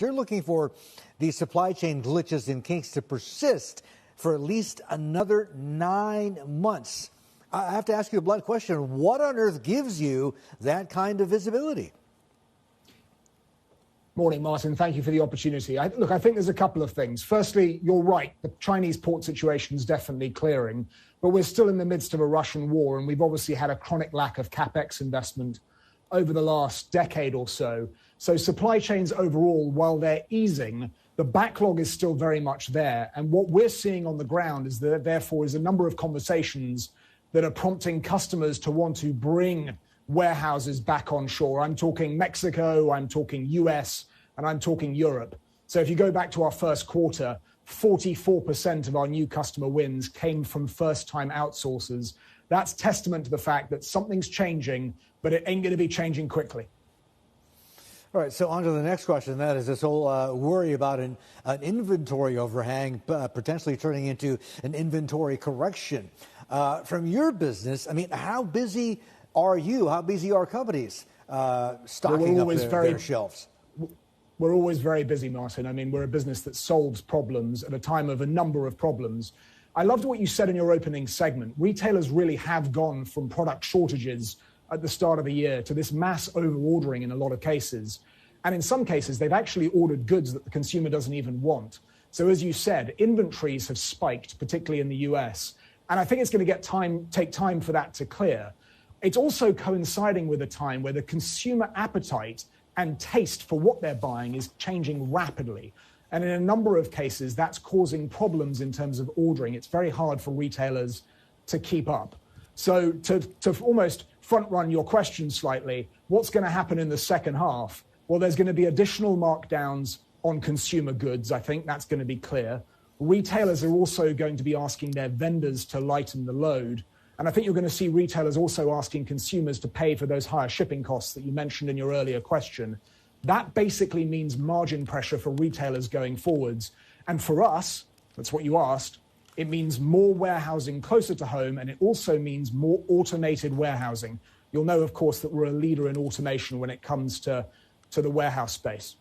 You're looking for these supply chain glitches and kinks to persist for at least another 9 months. I have to ask you a blunt question. What on earth gives you that kind of visibility? Morning, Martin. Thank you for the opportunity. I think there's a couple of things. Firstly, you're right. The Chinese port situation is definitely clearing, but we're still in the midst of a Russian war, and we've obviously had a chronic lack of capex investment over the last decade or so. So supply chains overall, while they're easing, the backlog is still very much there. And what we're seeing on the ground is that therefore is a number of conversations that are prompting customers to want to bring warehouses back on shore. I'm talking Mexico, I'm talking US, and I'm talking Europe. So if you go back to our first quarter, 44% of our new customer wins came from first-time outsourcers. That's testament to the fact that something's changing, but it ain't going to be changing quickly. All right, so on to the next question. That is this whole worry about an inventory overhang potentially turning into an inventory correction. From your business, I mean, how busy are you? How busy are companies stocking up their shelves? We're always very busy, Martin. I mean, we're a business that solves problems at a time of a number of problems. I loved what you said in your opening segment. Retailers really have gone from product shortages at the start of the year to this mass over-ordering in a lot of cases. And in some cases, they've actually ordered goods that the consumer doesn't even want. So as you said, inventories have spiked, particularly in the US. And I think it's going to take time for that to clear. It's also coinciding with a time where the consumer appetite and taste for what they're buying is changing rapidly. And in a number of cases, that's causing problems in terms of ordering. It's very hard for retailers to keep up. So to almost front run your question slightly, what's going to happen in the second half? Well, there's going to be additional markdowns on consumer goods. I think that's going to be clear. Retailers are also going to be asking their vendors to lighten the load. And I think you're going to see retailers also asking consumers to pay for those higher shipping costs that you mentioned in your earlier question. That basically means margin pressure for retailers going forwards. And for us, that's what you asked, it means more warehousing closer to home, and it also means more automated warehousing. You'll know, of course, that we're a leader in automation when it comes to the warehouse space.